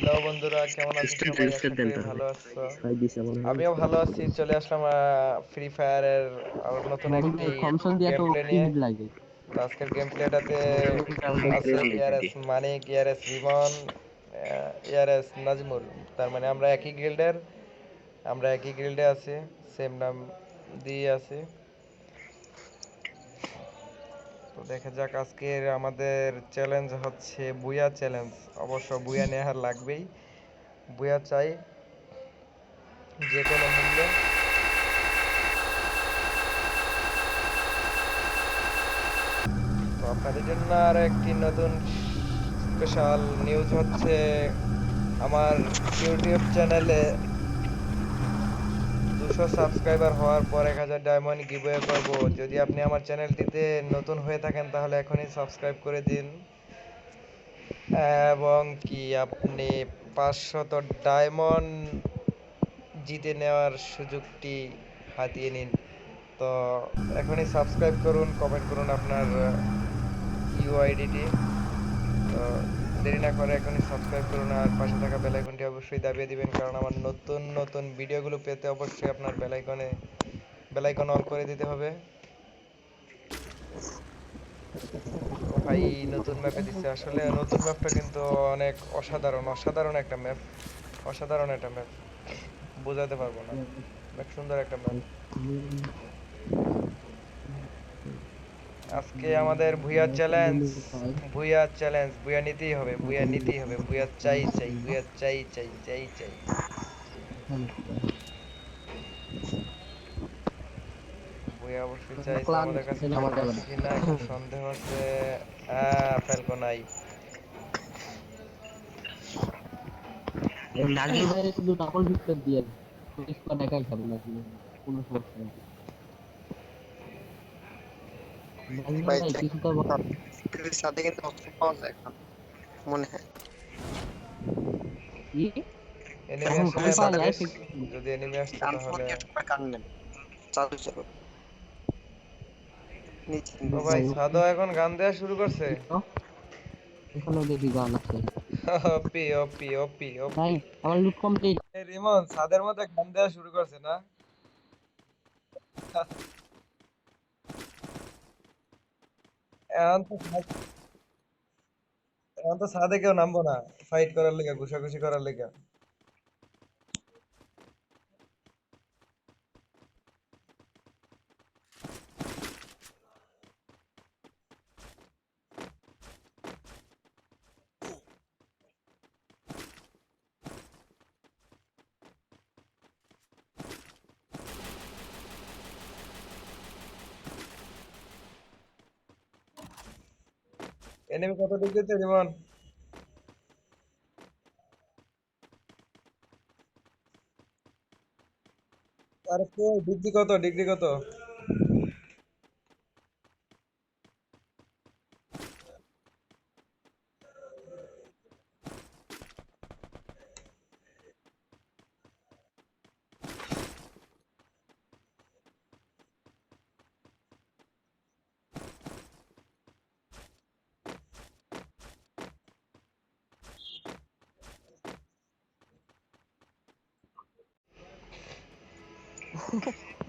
Hello বন্ধুরা, কেমন আছো স্টার সবাই? রিলসের আশা দেন করি তাহলে। ভালো আছো। ভাই দিছে মনে হয়। আমিও ভালো আছি। চলে আসলাম ফ্রি ফায়ারের আর নতুন একটি থমসন দিয়া গেম তো প্লে নিয়ে। ফিল্ড লাগে। তো আজকের গেম প্লেটাতে আছে আমাদের ইয়ারএস মানিক, ইয়ারএস রিমন, ইয়ারএস নাজমুল। তার মানে আমরা একই গিল্ডে আছি, সেম নাম দিয়ে আছি। তো দেখা যাক, আজকের আমাদের চ্যালেঞ্জ হচ্ছে বুয়া চ্যালেঞ্জ। অবশ্য বুয়া নেওয়ার লাগবেই, বুয়া চাই যে কোনো মূল্যে। তো আপনাদের জন্য আর একটি নতুন স্পেশাল নিউজ হচ্ছে, আমার ইউটিউব চ্যানেলে 200 সাবস্ক্রাইবার হওয়ার পর 1000 ডায়মন্ড গিভওয়ে করব। যদি আপনি আমার চ্যানেলটিতে নতুন হয়ে থাকেন তাহলে এখনই সাবস্ক্রাইব করে দিন, এবং কি আপনি 500 ডায়মন্ড জিতে নেওয়ার সুযোগটি হাতিয়ে নিন। তো এখনই সাবস্ক্রাইব করুন, কমেন্ট করুন আপনার ইউআইডিটি। তো দেরি না করে এখনই সাবস্ক্রাইব করুন, আর পাশে থাকা বেল আইকনটি অবশ্যই দাবিয়ে দিবেন, কারণ আমার নতুন নতুন ভিডিওগুলো পেতে অবশ্যই আপনার বেল আইকন অল করে দিতে হবে। ও ভাই, নতুন ম্যাপে দিচ্ছে। আসলে নতুন ম্যাপটা কিন্তু অনেক অসাধারণ অসাধারণ একটা ম্যাপ, অসাধারণ একটা ম্যাপ, বোঝাতে পারবো না। অনেক সুন্দর একটা ম্যাপ। আজকে আমাদের ভুইয়া চ্যালেঞ্জ, ভুইয়া চ্যালেঞ্জ, ভুইয়া নিতেই হবে, ভুইয়া নিতেই হবে, ভুইয়া চাই চাই, ভুইয়া চাই চাই চাই চাই। বই অবশ্যই চাইছে, আমাদের কাছে ফ্যালকন আছে কিনা একটু সন্দেহ আছে। ফ্যালকন নাই। নাজমুল ভাইয়ের শুধু ডাবল ভিক্টর দিয়ে স্কোয়াড একাই খাবে নাজমুল ভাই, কোনো সমস্যা নেই। নাজমুল ভাই ভাই চেক কিছুটা ফিল্ডের সাথে কিন্তু অস্ত্র পাওয়া যায় এখন মনে হয়। কি এনিমি এখন গান আসলে পাওয়া যায় ভাগ্যিস, ঠিক। যদি এনিমি আসতো গান ফোন তাহলে। দিয়ে একটা গান নেন, চালু চলো ও নিশ্চিন্তে। ভাই, ভাই সাদও এখন গান দেওয়া শুরু করছে। এখানে দেখি গান আছে ওপি ওপি ওপি ভাই। ওপি। আমার লুট কমপ্লিট। এই রিমন সাদের মধ্যে গান দেওয়া শুরু করছে না? এখন তো এখন তো সাদে কেউ নামবো না ফাইট করার লেগা, ঘুষাঘুষি করার লেগা। এনিমি কত দিক দিতে রিমন? আরে কই, ডিগ্রি কত, ডিগ্রি কত?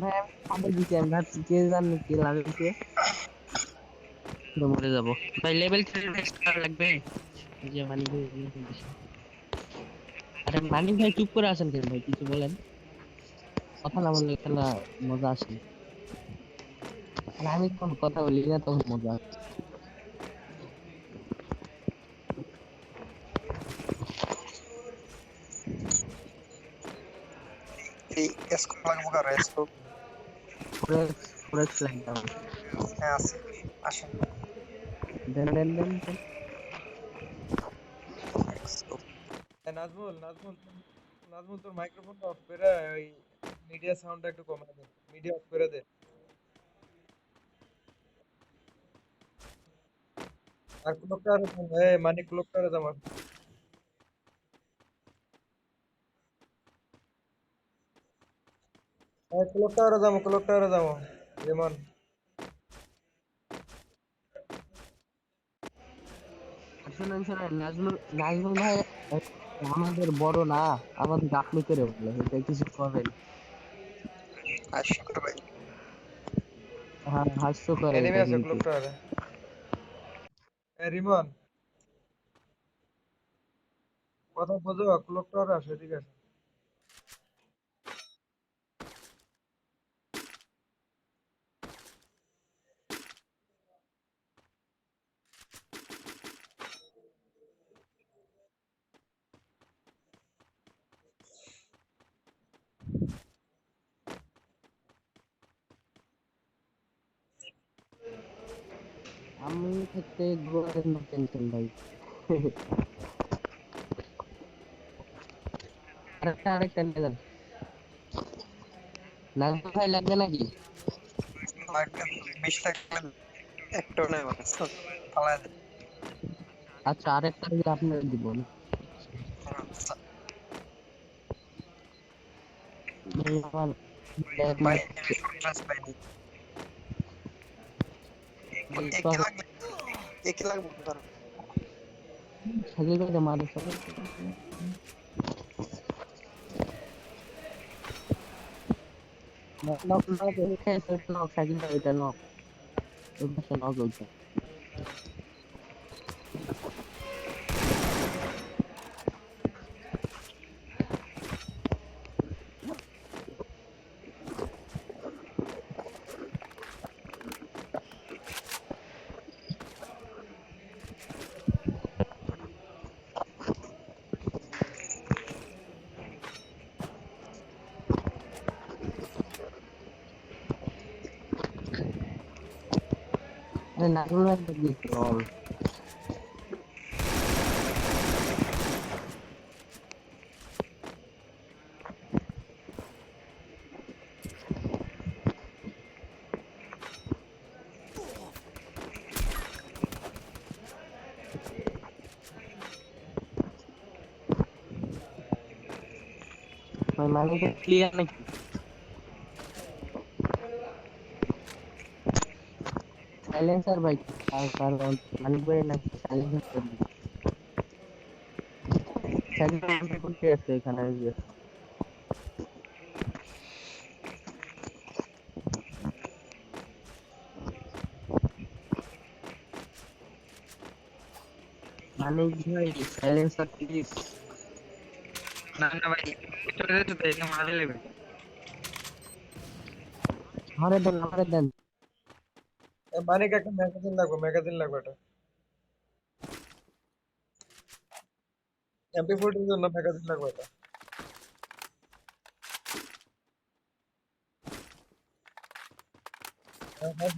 ভাই আমি ছাদে দিছি, আমি ভাবছি কে জানে কে লাগাইছে, পুরো মরে যাবো। ভাই লেভেল 3 স্টার লাগবে। এই যে মানিক ভাই এরকম দিছে। আরে মানিক ভাই চুপ করে আছেন কেন ভাই, কিছু বলেন। কথা না বললে খেলা মজা আসে না। আর আমি যখন কথা বলি না তখন মজা আসে। এই স্কোপ লাগবো, কার স্কোপ? ফোরেক্স ফোরেক্স লাগবে আমার। হ্যাঁ আছে, আসেন। দেন দেন দেন দেন। স্কোপ নাজমুল নাজমুল নাজমুল, তোর মাইক্রোফোনটা অফ করে ওই মিডিয়া সাউন্ডটা একটু কমায় দে, মিডিয়া অফ করে দে। আর ক্লকটা আরো কম, মানে ক্লকটা আরো জামা। ক্লকটা আরো জামো, ক্লকটা আরো জামো রেমন। আর শুনেন শুনেন, নাজমুল নাজমুল ভাই আমাদের বড় না, আমাদের আপনি করে বলে এটা কিছু করেন। আর শুক্র ভাই হ্যাঁ, হাস্য করে এনিমি এটা আছে কিন্তু। ক্লক টাওয়ারে। এ রিমন, কথা বোঝো, ক্লক টাওয়ারে আসো, এদিকে আসো। আমি থাকতে গ্লোয়ালের নো টেনশন ভাই। আরেকটা নিয়ে যান। নাজমুল ভাই লাগবে নাকি? লাগবে 20 টাকা একটা নেই আমার ফালাই দেন। আচ্ছা, আরেকটা দিলে আপনার দিব না। আচ্ছা ভাই আমার ব্যাগ ভাই মারছে। আমি শর্ট ড্রেস পাইনি। ভাই একে লাগবে, একে লাগবে ধরো। সাজিল ভাই মারে চলো। নক নক নক খেয়েছে, নক সাজিল ভাই, এটা নক। ওই পাশে নক ওইটা। আরে নাজমুল ভাই দিয়েছে লল। ভাই মানে ক্লিয়ার নাকি? সাইলেন্সার ভাই, কারণ মানিক ভাই নাকি সাইলেন্সার দিচ্ছে। সাইলেন্সার এমপি করতে আছে এখানে, এই যে। মানিক ভাই সাইলেন্সার প্লিজ। না না ভাই, চলে যেতে তো এটা মারা যাবে। আমারে দেন। এ মানিক, একটা ম্যাগাজিন লাগবে, ম্যাগাজিন লাগবে এটা। MP40 জন্য ম্যাগাজিন লাগবে এটা। হ্যাঁ, হ্যাঁ,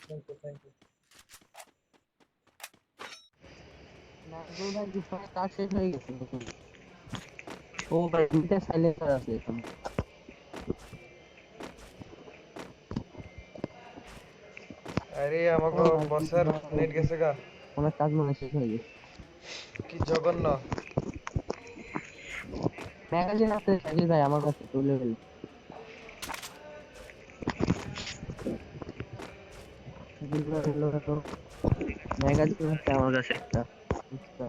thank you, thank you. Nazmul ভাই কি সবাই কাজ শেষ হয়ে গেছে নাকি? ও ভাই দুইটা সাইলেন্সার আছে এখানে। আরে ও আমাকে নাজমুল বসের ভাই নেট গেছে গা। ওনার কাজ মনে হয় শেষ হয়ে গেছে। কি জঘন্য। ম্যাগাজিন আছে সাজিদ ভাই আমার কাছে, তুলে ফেলি। সাজিদ ভাই হলো তো ম্যাগাজিন আছে আমার কাছে একটা। বুঝছো?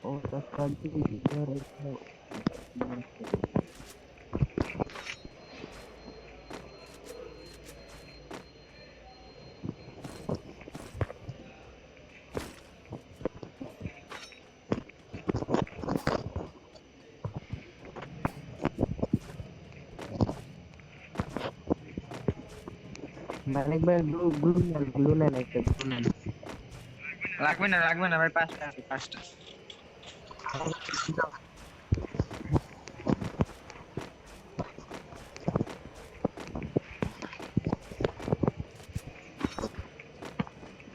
ও টাকা দিয়ে ঘরে খাও। মানিক ভাই গ্লু নেন একটা গ্লু নেন। লাগবে না ভাই, 5টা আছে 5টা।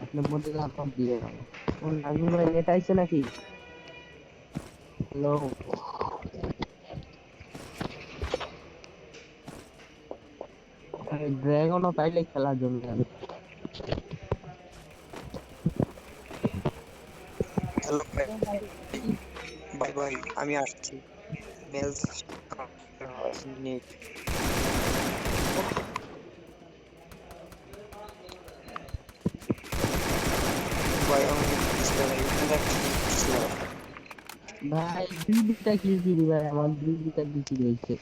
আপনার মধ্যে লাফাম দিয়ে দাও। ও নাজমুল ভাই নেট আইছে নাকি? হ্যালো। ড্রাগনও পাইলে খেলার জন্য আমি। হ্যালো ভাই, বাই বাই আমি আসছি। মেলস নেট ভাই আমি ভাই দুইটা কিল দিবি ভাই, আমার দুইটা দিতে রয়েছে।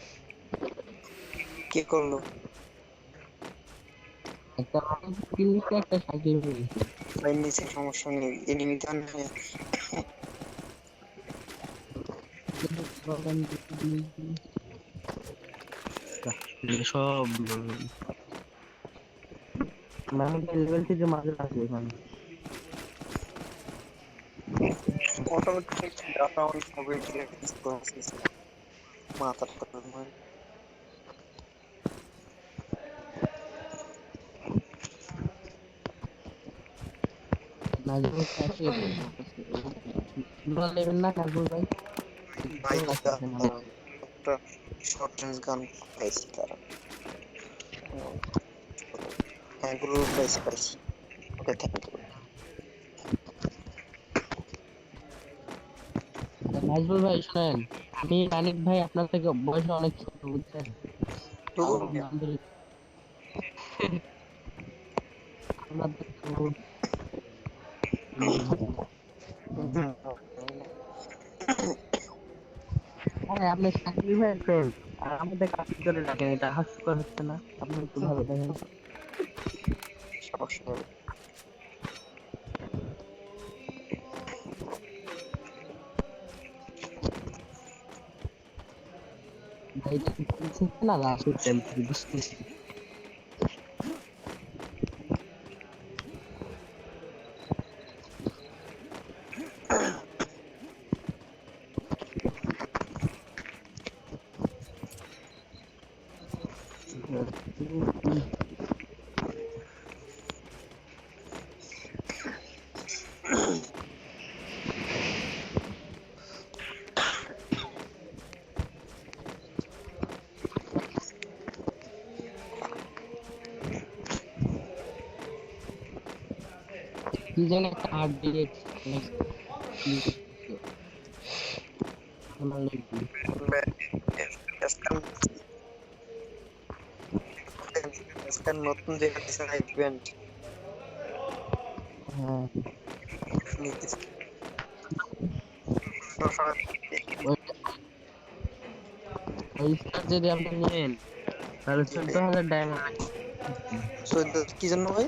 কে করলো? একটা কিল দিচ্ছে, একটা সাইকেল রয়েছে। ভাই নিচে সমস্যা নেই, এনিমি গান সব মানে লেভেল থেকে মাঝে আছে এখানে। অটোমেটিক ডাটা অন হবে, ডিলেট প্রসেস মাথার গরম হয়। নাজমুল কাছে লেভেল না নাজমুল ভাই, ভাই লাগতেছে না আমার। একটা শর্ট রেঞ্জ গান পাইছি তারা, হ্যাঁ গ্রুপ প্রাইস পাইছি, ওকে থ্যাংক ইউ। নাজমুল ভাই শোনেন, আমি রানিক ভাই আপনার থেকে বয়সে অনেক ছোট, বুঝছেন? তাও আলহামদুলিল্লাহ আমরা তো ছোট। হ্যাঁ আপনি সাকিব ভাই ফ্রেন্ড, আর আমাদের কাছে করে রাখেন, এটা হাস্যকর হচ্ছে না? আপনি একটু ভালো দেখেন। সমস্যা হবে। ভাই এটা কি না লাস্টের টাইম বুঝতেছি। কি জানি একটা RDX আমার লাগবে। নতুন যেটা দিছে না ইভেন্ট হ্যাঁ নিতেছে। ওই স্টার যদি আপনি নেন তাহলে জি ভাই, 14,000 ডায়মন্ড। 14 কি জন্য ভাই?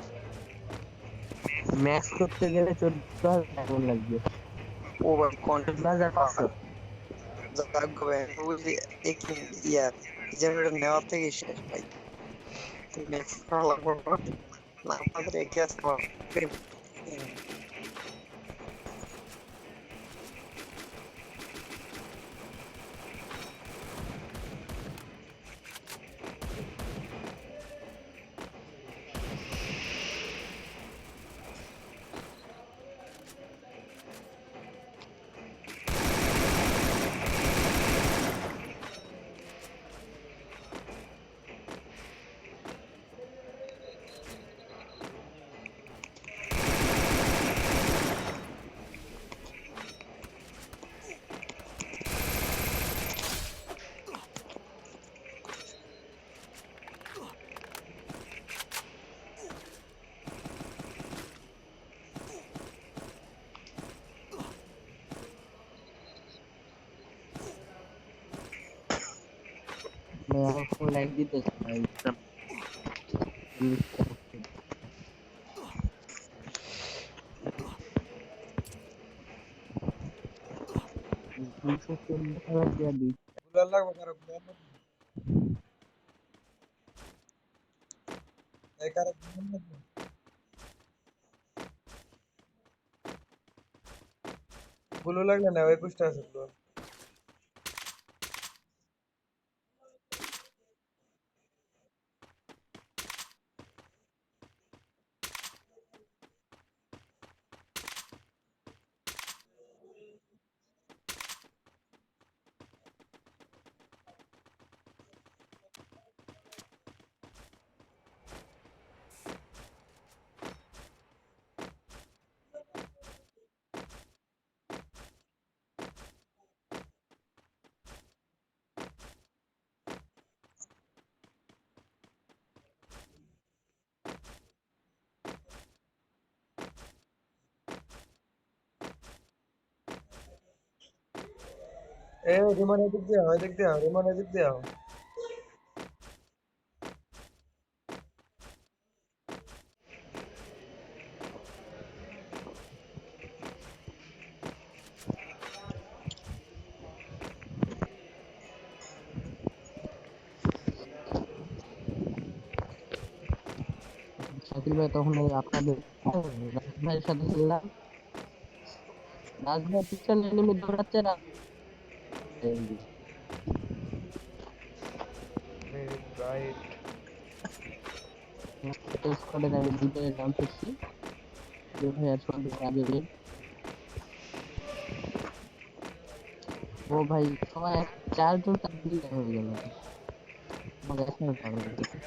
ম্যাক্স করতে গেলে 14,000 ডায়মন্ড লাগবে। ও ভাই 14,500। যাক ভাই, আমি বলছি একই ইয়ার কি যেন এটা নেওয়ার থেকে শেষ ভাই, নেক্সট করা লাগবে না। না, আমাদের এগিয়ে আছে আমার। ভাই আমার ফোন লাইক দিতেছে ভাই। দুইশো 14,000 দিয়া দিই। গুলাল লাগবে কারো গুলাল লাগবে? এই কারো গুলাল লাগবে? ব্লু লাগলে না, 21টা আছে ব্লু। এ রিমন এদিক দিয়ে আও, এদিক দিয়ে আও, রিমন এদিক দিয়ে আও। শাকিল ভাই তখন ওই আপনাদের রাজ ভাইয়ের সাথে ছিলাম। রাজ ভাই পিছনে নেমে দৌড়াচ্ছে না, ভেরি ব্রাইট। স্কোয়াডের আমি দুইটাই নাম করছি, যে ভাই আর সন্দেহ আগে বের। ও ভাই সবাই 4 জন 4 দিকে হয়ে গেল, আমাকে এখনো টাকা লাগতেছে,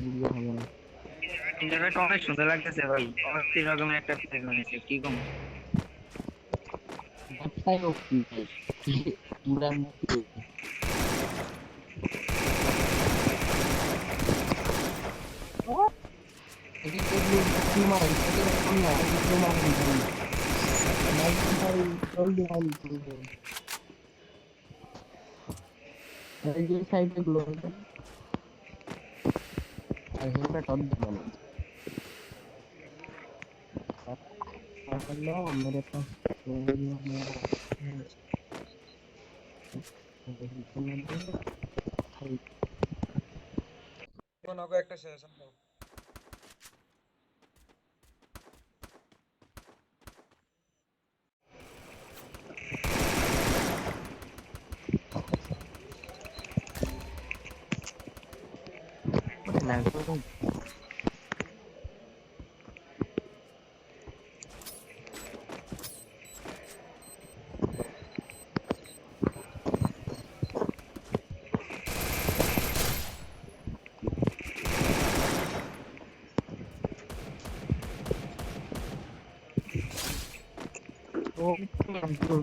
ভিডিও হবে না। এই জায়গাটা অনেক সুন্দর লাগতেছে ভাই, অস্থির রকমের একটা ফিল বানিয়েছে, কি কম। ব্যবসায় কি ভাই, পুরা মুক্তি। এদিকে এগুলো মারেন, সেদিকে সামনে এদিকে মারেন ভাই, মাইক ভাই জলদি মাইন করবে, এই যে সাইডে গুলো আর হেলমেট অন দিবেন। हेलो मेरे पास রিমন ওকে একটা শেষ দাও।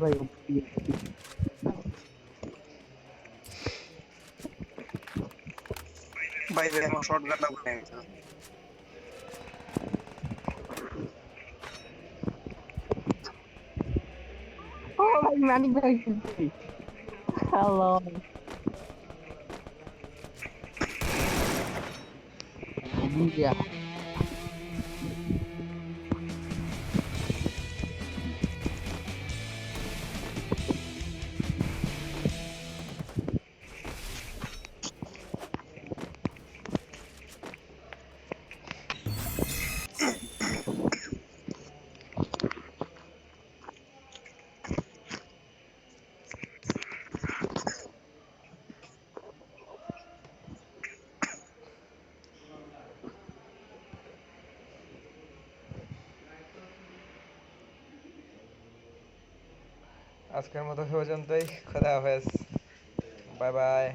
भाई বাইরে এখন শর্টগানটা বলে গেছে। ओ भाई मानिक भाई हेलो या আজকের মতো এ পর্যন্তই, খোদা হাফেজ, বাই বাই।